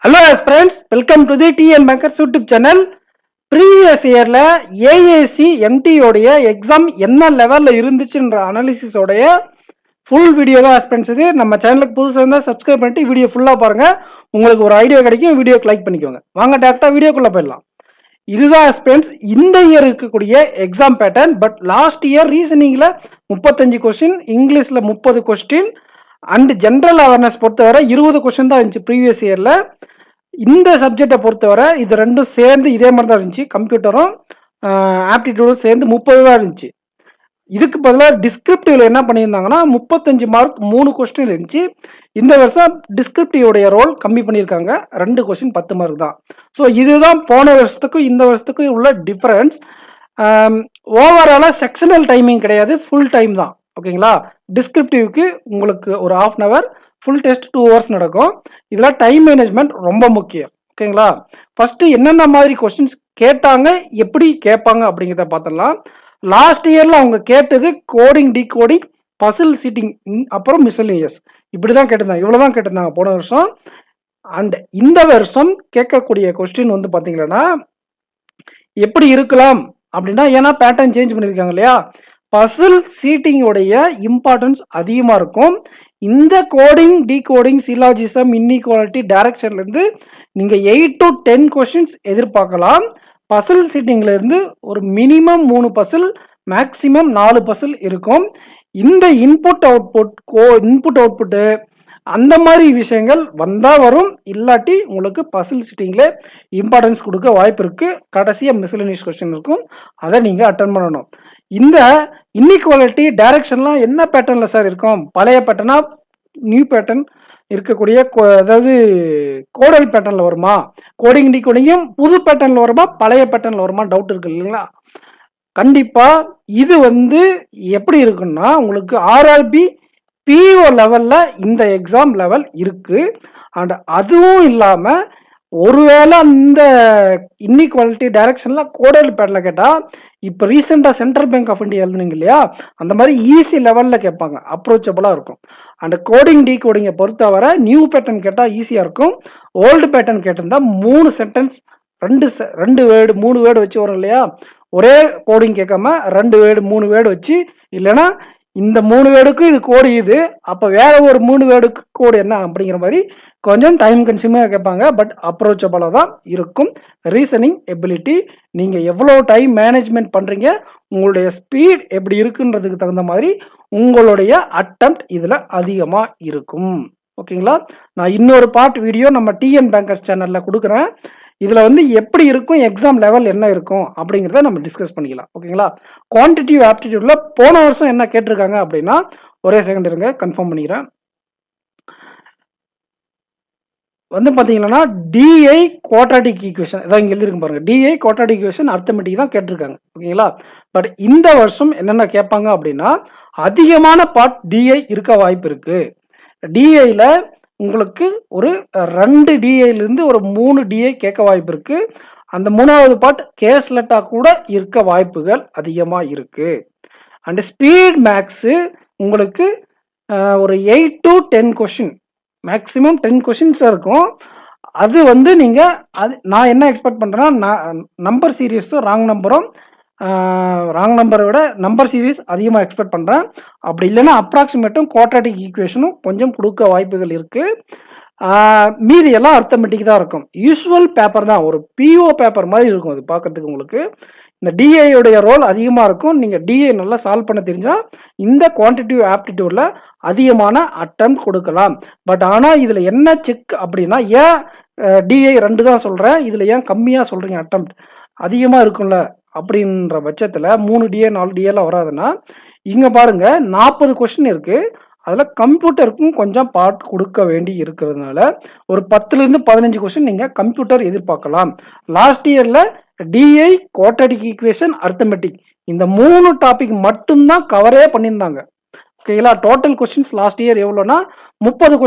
Hello friends, welcome to the TN Bankers YouTube channel. Previous இயர்ல AAC empty உடைய exam என்ன லெவல்ல இருந்துச்சுன்ற analysis உடைய ஃபுல் வீடியோ தான் ஃப்ரெண்ட்ஸ். இது நம்ம சேனலுக்கு புதுசாக இருந்தால் சப்ஸ்கிரைப் பண்ணிட்டு வீடியோ ஃபுல்லாக பாருங்க, உங்களுக்கு ஒரு ஐடியா கிடைக்கும். வீடியோக்கு லைக் பண்ணிக்கோங்க. வாங்க டேரக்டா வீடியோக்குள்ள போயிடலாம். இதுதான் ஃப்ரெண்ட்ஸ் இந்த இயர் இருக்கக்கூடிய exam pattern. But last year ரீசனிங்ல 35 கொஸ்டின், இங்கிலீஷ்ல 30 கொஸ்டின் அண்ட் ஜென்ரல் அவேர்னஸ் பொறுத்தவரை 20 கொஸ்டின் தான் இருந்துச்சு ப்ரீவியஸ் இயர்ல. இந்த சப்ஜெக்டை பொறுத்தவரை இது ரெண்டும் சேர்ந்து இதே மாதிரி தான் இருந்துச்சு. கம்ப்யூட்டரும் ஆப்டிடியூடும் சேர்ந்து 30 தான் இருந்துச்சு. இதுக்கு பதிலாக டிஸ்கிரிப்டிவ்ல என்ன பண்ணியிருந்தாங்கன்னா 35 மார்க் 3 கொஸ்டின் இருந்துச்சு. இந்த வருஷம் டிஸ்கிரிப்டிவோடைய ரோல் கம்மி பண்ணியிருக்காங்க, 2 கொஸ்டின் 10 மார்க் தான். ஸோ இதுதான் போன வருஷத்துக்கும் இந்த வருஷத்துக்கும் உள்ள டிஃபரன்ஸ். ஓவராலாக செக்ஷனல் டைமிங் கிடையாது, ஃபுல் டைம் தான். ஓகேங்களா? டிஸ்கிரிப்டிவ்க்கு உங்களுக்கு ஒரு ½ hour, ஃபுல் டெஸ்ட் 2 hours நடக்கும். இதில் டைம் மேனேஜ்மெண்ட் ரொம்ப முக்கியம். ஓகேங்களா? ஃபர்ஸ்ட் என்னென்ன மாதிரி கொஸ்டின்ஸ் கேட்டாங்க, எப்படி கேட்பாங்க அப்படிங்கிறத பார்த்துடலாம். லாஸ்ட் இயர்ல அவங்க கேட்டது கோடிங், டிகோடிங், பசில் சீட்டிங், அப்புறம் மிஸ்செலேனியஸ், இப்படிதான் கேட்டிருந்தாங்க. இவ்வளவுதான் கேட்டிருந்தாங்க போன வருஷம். அண்ட் இந்த வருஷம் கேட்கக்கூடிய கொஸ்டின் வந்து பாத்தீங்கன்னா எப்படி இருக்கலாம் அப்படின்னா, ஏன்னா பேட்டர்ன் சேஞ்ச் பண்ணியிருக்காங்க இல்லையா, பசில் சீட்டிங் உடைய இம்பார்ட்டன்ஸ் அதிகமா இருக்கும். இந்த கோடிங், டிகோடிங், சிலாஜிசம், இன்இக்வாலிட்டி, டைரக்ஷன்ல இருந்து நீங்க 8 to 10 கொஸ்டின்ஸ் எதிர்பார்க்கலாம். பசில் சீட்டிங்ல இருந்து ஒரு மினிமம் 3 பசில், மேக்சிமம் 4 பசில் இருக்கும். இந்த இன்புட் அவுட்புட்டு அந்த மாதிரி விஷயங்கள் வந்தா வரும், இல்லாட்டி உங்களுக்கு பசில் சீட்டிங்ல இம்பார்ட்டன்ஸ் கொடுக்க வாய்ப்பு இருக்கு. கடைசியா மிஸ்செலேனியஸ் கொஸ்டின் இருக்கும், அதை நீங்க அட்டன் பண்ணணும். இந்த இன்இக்வாலிட்டி, டைரக்ஷன்லாம் என்ன பேட்டர்ன்ல சார் இருக்கும்? பழைய பேட்டர்னா, நியூ பேட்டர்ன் இருக்கக்கூடிய, அதாவது கோடல் பேட்டர்ன்ல வருமா, கோடிங் டிகோடிங்கும் புது பேட்டர்ன்ல வருமா, பழைய பேட்டர்ன்ல வருமா, டவுட் இருக்கு இல்லைங்களா? கண்டிப்பா இது வந்து எப்படி இருக்குன்னா, உங்களுக்கு ஆர்ஆர்பி பிஓ லெவல்ல இந்த எக்ஸாம் லெவல் இருக்கு. அண்ட் அதுவும் இல்லாம ஒருவேளை அந்த இன்இக்வாலிட்டி, டைரக்ஷன்ல கோடல் பேட்டர்ல கேட்டா, இப்போ ரீசெண்டா சென்ட்ரல் பேங்க் ஆஃப் இந்தியா எழுதுனீங்க இல்லையா, அந்த மாதிரி ஈஸி லெவல்ல கேட்பாங்க, அப்ரோச்சபிளா இருக்கும். அண்ட் கோடிங் டிகோடிங்கை பொறுத்தவரை நியூ பேட்டர்ன் கேட்டா ஈஸியா இருக்கும். ஓல்டு பேட்டர்ன் கேட்டிருந்தா 3 சென்டென்ஸ், 2 வேர்டு 3 வேர்டு வச்சு வரும் இல்லையா, ஒரே கோடிங் கேட்காம 2 வேர்டு 3 வேர்டு வச்சு, இல்லைன்னா இந்த 3 வேர்டுக்கு இது கோடு, இது அப்போ வேற ஒரு 3 வேர்டுக்கு கோடு என்ன அப்படிங்கிற மாதிரி கொஞ்சம் டைம் கன்சியூமாக கேட்பாங்க. பட் அப்ரோச்சபிளாக தான் இருக்கும். ரீசனிங் எபிலிட்டி, நீங்கள் எவ்வளோ டைம் மேனேஜ்மெண்ட் பண்ணுறீங்க, உங்களுடைய ஸ்பீட் எப்படி இருக்குன்றதுக்கு தகுந்த மாதிரி உங்களுடைய அட்டெம்ப்ட் இதில் அதிகமாக இருக்கும். ஓகேங்களா? நான் இன்னொரு பார்ட் வீடியோ நம்ம டிஎன் பேங்கர்ஸ் சேனலில் கொடுக்குறேன். இதில் வந்து எப்படி இருக்கும், எக்ஸாம் லெவல் என்ன இருக்கும் அப்படிங்கிறத நம்ம டிஸ்கஸ் பண்ணிக்கலாம். ஓகேங்களா? குவான்டிட்டிவ் ஆப்டிடியூட்ல போன வருஷம் என்ன கேட்டிருக்காங்க அப்படின்னா, ஒரே செகண்ட் இருங்க, கன்ஃபார்ம் பண்ணிக்கிறேன். வந்து பார்த்தீங்கன்னா டிஐ குவாட்ராட்டிக் ஈக்குவேஷன், இதான் இங்கே எழுதிருக்கு பாருங்க, டிஐ குவாட்ராட்டிக் ஈக்குவேஷன் அர்த்தமெட்டிக் தான் கேட்டிருக்காங்க. ஓகேங்களா? பட் இந்த வருஷம் என்னென்ன கேட்பாங்க அப்படின்னா, அதிகமான பார்ட் டிஐ இருக்க வாய்ப்பு இருக்கு. டிஐல உங்களுக்கு ஒரு 2 டிஐலேருந்து ஒரு 3 டிஐ கேட்க வாய்ப்பு இருக்கு. அந்த 3வது பார்ட் கேஸ்லெட்டா கூட இருக்க வாய்ப்புகள் அதிகமாக இருக்கு. அண்ட் ஸ்பீட் மேக்ஸு உங்களுக்கு ஒரு 8 to 10 கொஸ்டின், மேக்ஸிமம் 10 கொஸ்டின்ஸ் இருக்கும். அது வந்து நீங்கள் நான் என்ன எக்ஸ்பெக்ட் பண்ணுறேன்னா, நம்பர் சீரீஸும் ராங் நம்பரை விட நம்பர் சீரீஸ் அதிகமாக எக்ஸ்பெக்ட் பண்ணுறேன். அப்படி இல்லைன்னா அப்ராக்சிமேட்டும் குவாட்ராட்டிக் ஈக்குவேஷனும் கொஞ்சம் கொடுக்க வாய்ப்புகள் இருக்குது. மீதி எல்லாம் அர்த்தமெட்டிக் தான் இருக்கும். யூஸ்வல் பேப்பர் தான், ஒரு பிஓ பேப்பர் மாதிரி இருக்கும் அது பார்க்கறதுக்கு. உங்களுக்கு இந்த டிஐயோடைய ரோல் அதிகமாக இருக்கும். நீங்கள் டிஐ நல்லா சால்வ் பண்ண தெரிஞ்சால் இந்த குவான்டிட்டிவ் ஆப்டிடியூடில் அதிகமான அட்டெம்ப்ட் கொடுக்கலாம். பட் ஆனால் இதில் என்ன செக் அப்படின்னா, ஏன் டிஐ 2 தான் சொல்கிறேன், இதில் ஏன் கம்மியாக சொல்கிறீங்க, அட்டெம்ப்ட் அதிகமாக இருக்கும்ல அப்படின்ற பட்சத்தில் 3 டிஏ 4 டிஏலாம் வராதுன்னா, இங்கே பாருங்க 40 கொஸ்டின் இருக்குது. அதில் கம்ப்யூட்டருக்கும் கொஞ்சம் பார்ட் கொடுக்க வேண்டி இருக்கிறதுனால ஒரு 10லேருந்து 15 கொஸ்டின் நீங்கள் கம்ப்யூட்டர் எதிர்பார்க்கலாம். லாஸ்ட் இயரில் டிஐ, குவாட்ராட்டிக் ஈக்குவேஷன், அர்த்தமெட்டிக் இந்த 3 டாபிக் மட்டும்தான் கவரே பண்ணியிருந்தாங்க. ஓகேங்களா? டோட்டல் கொஸ்டின்ஸ் லாஸ்ட் இயர் எவ்வளோனா 30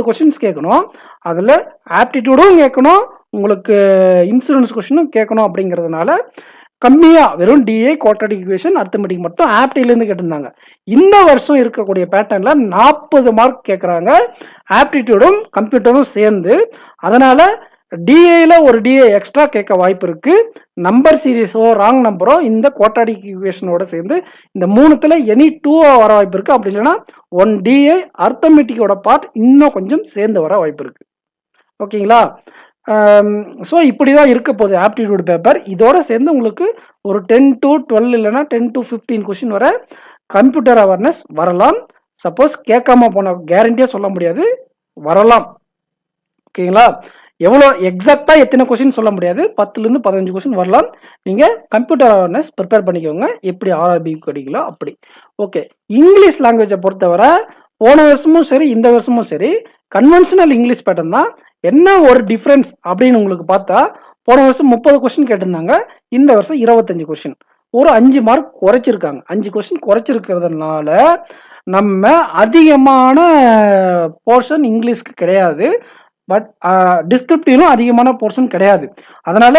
கொஸ்டின்ஸ் கேட்கணும். அதில் ஆப்டிடியூடும் கேட்கணும், உங்களுக்கு இன்சூரன்ஸ் கொஸ்டினும் கேட்கணும். அப்படிங்கிறதுனால கம்மியாக வெறும் டிஏ குவாட்ரடிக் ஈக்குவேஷன் அர்த்தமெட்டிக் மட்டும் ஆப்டிலேருந்து கேட்டிருந்தாங்க. இந்த வருஷம் இருக்கக்கூடிய பேட்டர்னில் 40 மார்க் கேட்குறாங்க, ஆப்டிடியூடும் கம்ப்யூட்டரும் சேர்ந்து. அதனால் டிஏல ஒரு டிஏ எக்ஸ்ட்ரா கேட்க வாய்ப்பு இருக்குது. நம்பர் சீரீஸோ ராங் நம்பரோ இந்த குவாட்ரடிக் ஈக்குவேஷனோட சேர்ந்து இந்த மூணுத்தில் எனி 2 வர வாய்ப்பு இருக்குது. அப்படி இல்லைன்னா 1 டிஏ அர்த்தமெட்டிக்கோட பார்ட் இன்னும் கொஞ்சம் சேர்ந்து வர வாய்ப்பு இருக்குது. ஓகேங்களா? ஸோ இப்படி தான் இருக்க போகுது ஆப்டிடியூட் பேப்பர். இதோட சேர்ந்து உங்களுக்கு ஒரு 10 to 12 இல்லைன்னா 10 to 15 கொஷின் வர கம்ப்யூட்டர் அவேர்னஸ் வரலாம். சப்போஸ் கேட்காம போன கேரண்டியாக சொல்ல முடியாது, வரலாம். ஓகேங்களா? எவ்வளோ எக்ஸாக்டாக எத்தனை கொஷின் சொல்ல முடியாது, 10லேருந்து 15 கொஷின் வரலாம். நீங்கள் கம்ப்யூட்டர் அவேர்னஸ் ப்ரிப்பேர் பண்ணிக்கோங்க, எப்படி ஆர்ஆர்பி கிடைக்கலோ அப்படி. ஓகே, இங்கிலீஷ் லாங்குவேஜை பொறுத்தவரை போன வருஷமும் சரி இந்த வருஷமும் சரி கன்வென்ஷனல் இங்கிலீஷ் பேட்டர்ன் தான். என்ன ஒரு டிஃப்ரென்ஸ் அப்படின்னு உங்களுக்கு பார்த்தா, போன வருஷம் 30 கொஸ்டின் கேட்டிருந்தாங்க, இந்த வருஷம் 25 கொஸ்டின், ஒரு 5 மார்க் குறைச்சிருக்காங்க. 5 கொஸ்டின் குறைச்சிருக்கிறதுனால நம்ம அதிகமான போர்ஷன் இங்கிலீஷ்க்கு கிடையாது, பட் டிஸ்கிரிப்டிவ்லும் அதிகமான போர்ஷன் கிடையாது. அதனால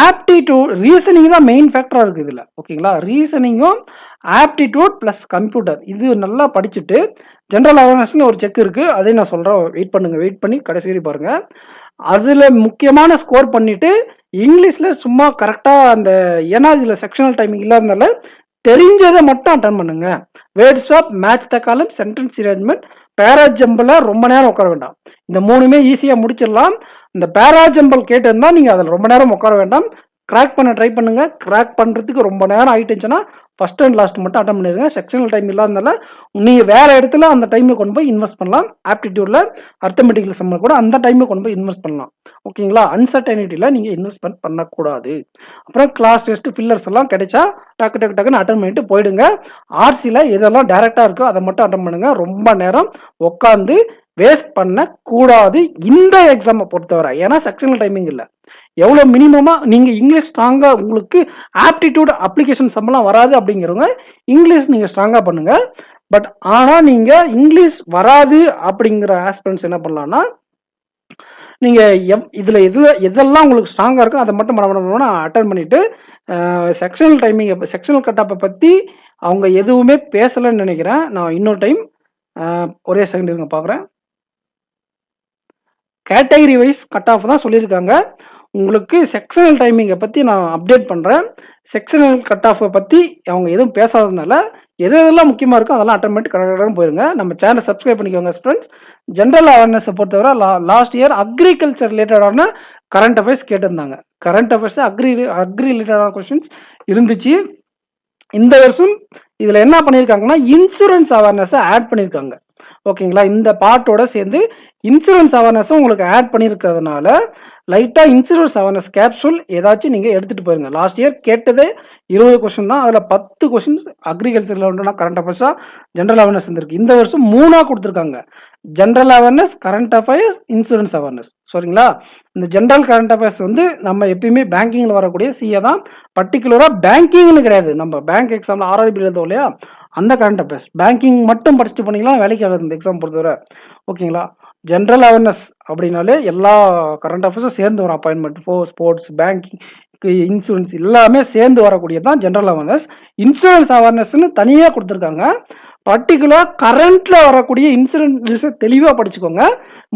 ஆப்டிடியூட் ரீசனிங் தான் மெயின் ஃபேக்டராக இருக்குது இதில். ஓகேங்களா? ரீசனிங்கும் ஆப்டிடியூட் ப்ளஸ் கம்ப்யூட்டர் இது நல்லா படிச்சுட்டு ஜென்ரல் அவேர்னஸ்னு ஒரு செக் இருக்குது, அதையும் நான் சொல்கிறேன், வெயிட் பண்ணுங்கள், வெயிட் பண்ணி கடைசி வரை பாருங்கள். அதில் முக்கியமான ஸ்கோர் பண்ணிவிட்டு இங்கிலீஷில் சும்மா கரெக்டாக அந்த, ஏன்னா இதில் செக்ஷனல் டைமிங் இல்லாதனால தெரிஞ்சதை மட்டும் அட்டன் பண்ணுங்க. வேர்ட் ஸ்வாப், மேட்ச் த காலம், சென்டென்ஸ் அரேஞ்ச்மெண்ட், பேராஜம்பிள ரொம்ப நேரம் உட்கார வேண்டாம். இந்த மூணுமே ஈஸியாக முடிச்சிடலாம். இந்த பேராஜம்பிள் கேட்டிருந்தா நீங்கள் அதில் ரொம்ப நேரம் உட்கார வேண்டாம், கிராக் பண்ண ட்ரை பண்ணுங்க. கிராக் பண்ணுறதுக்கு ரொம்ப நேரம் ஆகிட்டுச்சுன்னா ஃபர்ஸ்ட் அண்ட் லாஸ்ட் மட்டும் அட்டன் பண்ணிடுங்க. செக்ஷனல் டைம் இல்லாதனால நீங்கள் வேறு இடத்துல அந்த டைமை கொண்டு போய் இன்வெஸ்ட் பண்ணலாம். ஆப்டிடியூடில் அர்த்தமெட்டிக்கல் சம்மர் கூட அந்த டைமை கொண்டு போய் இன்வெஸ்ட் பண்ணலாம். ஓகேங்களா? அன்சர்டனிட்டியில் நீங்கள் இன்வெஸ்ட்மெண்ட் பண்ணக்கூடாது. அப்புறம் கிளாஸ் டெஸ்ட் ஃபில்லர்ஸ் எல்லாம் கிடைச்சா டக்குன்னு அட்டன் பண்ணிட்டு போயிடுங்க. ஆர்சியில் எதெல்லாம் டைரெக்டாக இருக்கோ அதை மட்டும் அட்டன் பண்ணுங்க. ரொம்ப நேரம் உட்காந்து வேஸ்ட் பண்ணக்கூடாது இந்த எக்ஸாமை பொறுத்தவரை. ஏன்னா செக்ஷனல் டைமிங் இல்லை. எவ்வளோ மினிமமாக நீங்கள் இங்கிலீஷ் ஸ்ட்ராங்காக, உங்களுக்கு ஆப்டிடியூட் அப்ளிகேஷன் சம்பளம் வராது அப்படிங்கிறவங்க இங்கிலீஷ் நீங்கள் ஸ்ட்ராங்காக பண்ணுங்கள். பட் ஆனால் நீங்கள் இங்கிலீஷ் வராது அப்படிங்கிற ஆஸ்பிரண்ட்ஸ் என்ன பண்ணலான்னா, நீங்கள் இதில் எதெல்லாம் உங்களுக்கு ஸ்ட்ராங்காக இருக்கோ அதை மட்டும் பண்ண அட்டன் பண்ணிவிட்டு செக்ஷனல் டைமிங்கை, செக்ஷனல் கட்டாப்பை பற்றி அவங்க எதுவுமே பேசலைன்னு நினைக்கிறேன். நான் இன்னொரு டைம் ஒரே செகண்ட் இருங்க பார்க்குறேன். கேட்டகரி வைஸ் கட் ஆஃப் தான் சொல்லியிருக்காங்க. உங்களுக்கு செக்ஷனல் டைமிங்கை பற்றி நான் அப்டேட் பண்ணுறேன். செக்ஷனல் கட் ஆஃபை பற்றி அவங்க எதுவும் பேசாததுனால எதெல்லாம் முக்கியமாக இருக்கோ அதெல்லாம் அட்டன் பண்ணிட்டு கரெக்டாக போயிருங்க. நம்ம சேனலை சப்ஸ்கிரைப் பண்ணிக்கோங்க ஃப்ரெண்ட்ஸ். ஜென்ரல் அவேர்னஸை பொறுத்தவரை லாஸ்ட் இயர் அக்ரிகல்ச்சர் ரிலேட்டடான கரண்ட் அஃபேர்ஸ் கேட்டிருந்தாங்க. கரண்ட் அஃபேர்ஸ் அக்ரி ரிலேட்டடான கொஸ்டின்ஸ் இருந்துச்சு. இந்த வருஷம் இதில் என்ன பண்ணியிருக்காங்கன்னா இன்சூரன்ஸ் அவேர்னஸை ஆட் பண்ணியிருக்காங்க. ஓகேங்களா? இந்த பார்ட்டோட சேர்ந்து இன்சூரன்ஸ் அவேர்னஸும் உங்களுக்கு ஆட் பண்ணியிருக்கிறதுனால லைட்டாக இன்சூரன்ஸ் அவேர்னஸ் கேப்சூல் ஏதாச்சும் நீங்கள் எடுத்துகிட்டு போயிருங்க. லாஸ்ட் இயர் கேட்டதே 20 கொஸ்டின் தான், அதில் 10 கொஸ்டின்ஸ் அக்ரிகல்ச்சரில் ஒன்றுனா கரண்ட் அஃபேர்ஸாக ஜென்ரல் அவேர்னஸ் இருந்திருக்கு. இந்த வருஷம் 3 கொடுத்துருக்காங்க. General awareness, current affairs, insurance awareness. சரிங்களா? இந்த ஜென்ரல் கரண்ட் அஃபேர்ஸ் வந்து நம்ம எப்பயுமே பேங்கிங்கில் வரக்கூடிய சிஏ தான். பர்டிகுலராக பேங்கிங்னு கிடையாது, நம்ம பேங்க் எக்ஸாமில் ஆர்ஆர்பி எழுதோம் இல்லையா, அந்த கரண்ட் அஃபேர்ஸ் பேங்கிங் மட்டும் படிச்சுட்டு பண்ணிக்கலாம், வேலைக்கு ஆகாது இந்த எக்ஸாம் பொறுத்தவரை. ஓகேங்களா? ஜென்ரல் அவேர்னஸ் அப்படின்னாலே எல்லா கரண்ட் அஃபேர்ஸும் சேர்ந்து வரும். அப்பாயின்மெண்ட், ஸ்போர்ட்ஸ், பேங்கிங், இன்சூரன்ஸ் எல்லாமே சேர்ந்து வரக்கூடியது தான் ஜென்ரல் அவேர்னஸ். இன்சூரன்ஸ் அவேர்னஸ்ன்னு தனியாக கொடுத்துருக்காங்க. பர்டிகுலர் கரண்ட்ல வரக்கூடிய இன்சூரன்ஸ் தெளிவாக படிச்சுக்கோங்க.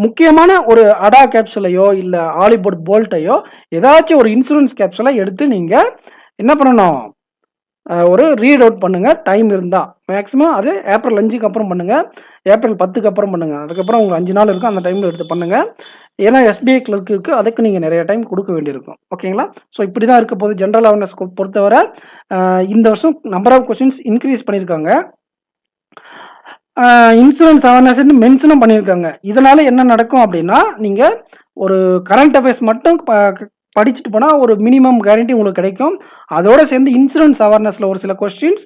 முக்கியமான ஒரு அடா கேப்சூலையோ இல்லை ஆலிபோர்ட் போல்ட்டையோ ஏதாச்சும் ஒரு இன்சூரன்ஸ் கேப்சூலை எடுத்து நீங்கள் என்ன பண்ணணும், ஒரு ரீட் அவுட் பண்ணுங்கள் டைம் இருந்தால். மேக்ஸிமம் அது ஏப்ரல் 5க்கு அப்புறம் பண்ணுங்கள், ஏப்ரல் 10க்கு அப்புறம் பண்ணுங்கள். அதுக்கப்புறம் உங்களுக்கு 5 நாள் இருக்கும், அந்த டைமில் எடுத்து பண்ணுங்கள். ஏன்னா எஸ்பிஐ கிளர்க்கு அதுக்கு நீங்கள் நிறைய டைம் கொடுக்க வேண்டியிருக்கும். ஓகேங்களா? ஸோ இப்படி தான் இருக்க போது ஜென்ரல் அவேர்னஸ் பொறுத்தவரை. இந்த வருஷம் நம்பர் ஆஃப் கொஸ்டின்ஸ் இன்க்ரீஸ் பண்ணியிருக்காங்க. இன்சூரன்ஸ் அவேர்னஸ் மென்ஷனும் பண்ணியிருக்காங்க. இதனால் என்ன நடக்கும் அப்படின்னா, நீங்கள் ஒரு கரண்ட் அஃபேர்ஸ் மட்டும் படிச்சுட்டு போனால் ஒரு மினிமம் கேரண்டி உங்களுக்கு கிடைக்கும். அதோடு சேர்ந்து இன்சூரன்ஸ் அவேர்னஸில் ஒரு சில கொஸ்டின்ஸ்,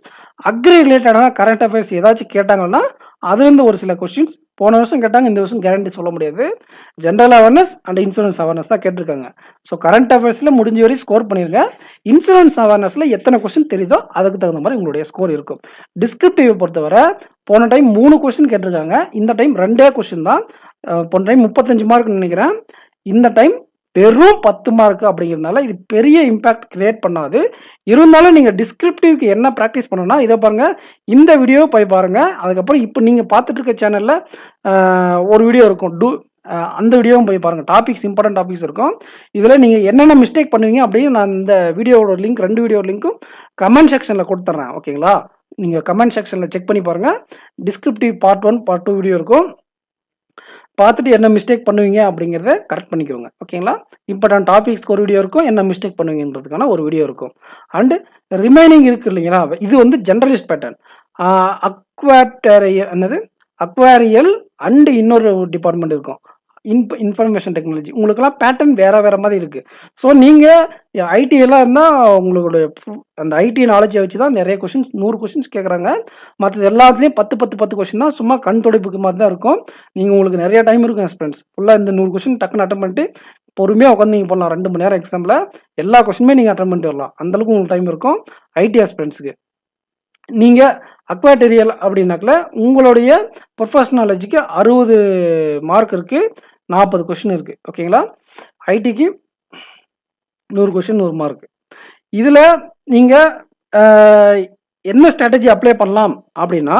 அக்ரி ரிலேட்டடான கரண்ட் அஃபேர்ஸ் ஏதாச்சும் கேட்டாங்கன்னா அதுலேருந்து ஒரு சில கொஸ்டின்ஸ் போன வருஷம் கேட்டாங்க, இந்த வருஷம் கேரண்டி சொல்ல முடியாது. General awareness and insurance awareness தான் கேட்டிருக்காங்க. ஸோ கரண்ட் அஃபேர்ஸில் முடிஞ்ச வரை ஸ்கோர் பண்ணிருங்க. இன்சூரன்ஸ் அவேர்னஸில் எத்தனை கொஸ்டின் தெரியுதோ அதுக்கு தகுந்த மாதிரி உங்களுடைய ஸ்கோர் இருக்கும். டிஸ்கிரிப்டிவ் பொறுத்தவரை போன டைம் 3 கொஸ்டின் கேட்டிருக்காங்க, இந்த டைம் 2 கொஸ்டின் தான். போன டைம் 35 மார்க் நினைக்கிறேன், இந்த டைம் வெறும் 10 மார்க் அப்படிங்கிறதுனால இது பெரிய இம்பாக்ட் கிரியேட் பண்ணாது. இருந்தாலும் நீங்கள் டிஸ்கிரிப்டிவ்க்கு என்ன ப்ராக்டிஸ் பண்ணணும்னா இதை பாருங்கள், இந்த வீடியோ போய் பாருங்கள். அதுக்கப்புறம் இப்போ நீங்கள் பார்த்துட்டு இருக்க சேனலில் ஒரு வீடியோ இருக்கும் அந்த வீடியோவும் போய் பாருங்கள். டாபிக்ஸ் இம்பார்ட்டன்ட் டாபிக்ஸ் இருக்கும். இதில் நீங்கள் என்னென்ன மிஸ்டேக் பண்ணுவீங்க அப்படின்னு நான் இந்த வீடியோவோட லிங்க் 2 வீடியோ லிங்க்கும் கமெண்ட் செக்ஷனில் கொடுத்துட்றேன். ஓகேங்களா? நீங்கள் கமெண்ட் செக்ஷனில் செக் பண்ணி பாருங்கள். டிஸ்கிரிப்டிவ் பார்ட் 1 பார்ட் 2 வீடியோ இருக்கும். பார்த்துட்டு என்ன மிஸ்டேக் பண்ணுவீங்க அப்படிங்கிறத கரெக்ட் பண்ணிக்கோங்க. ஓகேங்களா? இம்பார்ட்டன்ட் டாபிக்ஸ்க்கு ஒரு வீடியோ இருக்கும், என்ன மிஸ்டேக் பண்ணுவீங்கன்றதுக்கான ஒரு வீடியோ இருக்கும். அண்டு ரிமைனிங் இருக்குது இல்லைங்களா, இது வந்து ஜென்ரலிஸ்ட் பேட்டர்ன். அக்வாரியல் அண்டு இன்னொரு டிபார்ட்மெண்ட் இருக்கும், இன்ஃபர்மேஷன் டெக்னாலஜி. உங்களுக்கெல்லாம் பேட்டர்ன் வேறு மாதிரி இருக்குது. ஸோ நீங்கள் ஐடியெல்லாம் இருந்தால் உங்களுடைய அந்த ஐடி நாலேஜை வச்சு தான் நிறைய கொஷின்ஸ் 100 கொஷின்ஸ் கேட்குறாங்க. மற்றது எல்லாத்துலேயும் 10 கொஷின் தான் சும்மா கண் துடைப்புக்கு மாதிரி தான் இருக்கும். நீங்கள் உங்களுக்கு நிறைய டைம் இருக்கும் ஃப்ரெண்ட்ஸ். ஃபுல்லாக இந்த 100 கொஷின் டக்குன்னு அட்டன் பண்ணிட்டு பொறுமையாக உட்காந்து நீங்கள் போடலாம். 2 மணி நேரம் எக்ஸாமில் எல்லா கொஷினுமே நீங்கள் அட்டன் பண்ணிட்டு வரலாம். அந்தளவுக்கு உங்களுக்கு டைம் இருக்கும் ஐடி ஆஸ்பிரண்ட்ஸுக்கு. நீங்கள் அக்வாட்டரியல் அப்படின்னாக்கல உங்களுடைய ப்ரொஃபஷனாலஜிக்கு 60 மார்க் இருக்குது, 40 கொஷின் இருக்குது. ஓகேங்களா? ஐடிக்கு 100 கொஷின் 100 மார்க். இதில் நீங்கள் என்ன ஸ்ட்ராட்டஜி அப்ளை பண்ணலாம் அப்படின்னா,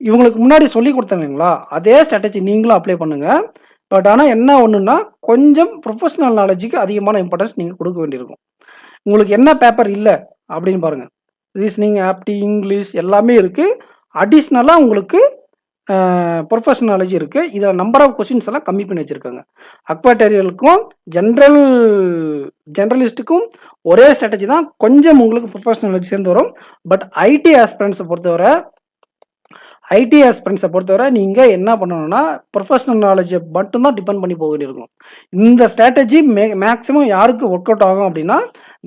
இவங்களுக்கு முன்னாடி சொல்லி கொடுத்தாங்களா அதே ஸ்ட்ராட்டஜி நீங்களும் அப்ளை பண்ணுங்கள். பட் ஆனால் என்ன ஒன்றுன்னா, கொஞ்சம் ப்ரொஃபஷனல் நாலேஜுக்கு அதிகமான இம்பார்ட்டன்ஸ் நீங்கள் கொடுக்க வேண்டியிருக்கும். உங்களுக்கு என்ன பேப்பர் இல்லை அப்படின்னு பாருங்கள். ரீசனிங், ஆப்டி, இங்கிலீஷ் எல்லாமே இருக்குது. அடிஷ்னலாக உங்களுக்கு ப்ரொஃபஷனல் நாலேஜ் இருக்குது. இதில் நம்பர் ஆஃப் கொஷின்ஸ் எல்லாம் கம்மி பண்ணி வச்சுருக்காங்க. அக்வாட்டரியலுக்கும் ஜென்ரலிஸ்ட்டுக்கும் ஒரே ஸ்ட்ராட்டஜி தான், கொஞ்சம் உங்களுக்கு ப்ரொஃபஷனல் நாலேஜ் சேர்ந்து வரும். பட் ஐடி ஆஸ்பிரண்ட்ஸை பொறுத்தவரை நீங்கள் என்ன பண்ணணும்னா ப்ரொஃபஷனல் நாலேஜை மட்டும்தான் டிபெண்ட் பண்ணி போக வேண்டியிருக்கும். இந்த ஸ்ட்ராட்டஜி மேக்ஸிமம் யாருக்கு ஒர்க் அவுட் ஆகும் அப்படின்னா,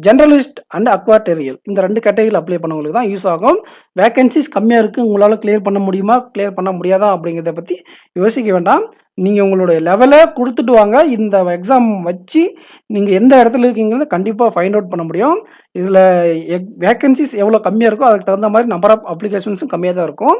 ஜென்ரலிஸ்ட் அண்ட் அக்வாட்டரியல் இந்த 2 கேட்டகரியில் அப்ளை பண்ணவங்களுக்கு தான் யூஸ் ஆகும். வேகன்சிஸ் கம்மியாக இருக்குது, உங்களால் கிளியர் பண்ண முடியுமா கிளியர் பண்ண முடியாதா அப்படிங்கிறத பற்றி யோசிக்க வேண்டாம். நீங்கள் உங்களுடைய லெவலை கொடுத்துட்டு வாங்க. இந்த எக்ஸாம் வச்சு நீங்கள் எந்த இடத்துல இருக்கீங்கிறத கண்டிப்பாக ஃபைண்ட் அவுட் பண்ண முடியும். இதில் வேகன்சிஸ் எவ்வளோ கம்மியாக இருக்கோ அதுக்கு தகுந்த மாதிரி நம்பர் ஆஃப் அப்ளிகேஷன்ஸும் கம்மியாக தான் இருக்கும்.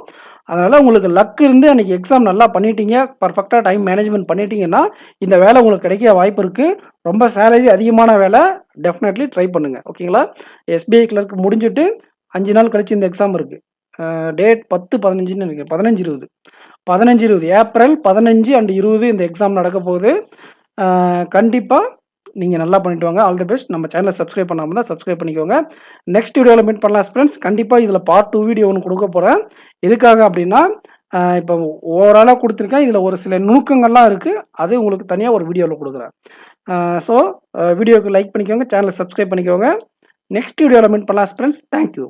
அதனால் உங்களுக்கு லக் இருந்து அன்றைக்கி எக்ஸாம் நல்லா பண்ணிட்டீங்க, பர்ஃபெக்டாக டைம் மேனேஜ்மெண்ட் பண்ணிட்டீங்கன்னா இந்த வேலை உங்களுக்கு கிடைக்க வாய்ப்பு இருக்குது. ரொம்ப சேலரி அதிகமான வேலை, டெஃபினெட்லி ட்ரை பண்ணுங்கள். ஓகேங்களா? எஸ்பிஐ கிளர்க் முடிஞ்சுட்டு 5 நாள் கழிச்சு இந்த எக்ஸாம் இருக்குது. டேட் 10-15ன்னு நினைக்கிறேன், 15-20 ஏப்ரல் 15 அண்ட் 20 இந்த எக்ஸாம் நடக்க போகுது. கண்டிப்பாக நீங்கள் நல்லா பண்ணிட்டு வாங்க. All the best. நம்ம சேனலை சப்ஸ்கிரைப் பண்ணாமல் தான் சப்ஸ்கிரைப் பண்ணிக்கோங்க. நெக்ஸ்ட் வீடியோவில் மீட் பண்ணலாம் ஃப்ரெண்ட்ஸ். கண்டிப்பாக இதில் பார்ட் 2 வீடியோ ஒன்று கொடுக்க போகிறேன். எதுக்காக அப்படின்னா, இப்போ ஓவராலாக கொடுத்துருக்கேன், இதில் ஒரு சில நுணுக்கங்கள்லாம் இருக்குது, அது உங்களுக்கு தனியாக ஒரு வீடியோவில் கொடுக்குறேன். ஸோ வீடியோவுக்கு லைக் பண்ணிக்கோங்க, சேனலை சப்ஸ்கிரைப் பண்ணிக்கோங்க. நெக்ஸ்ட் வீடியோவில் மீட் பண்ணலாம் ஃப்ரெண்ட்ஸ். தேங்க்யூ.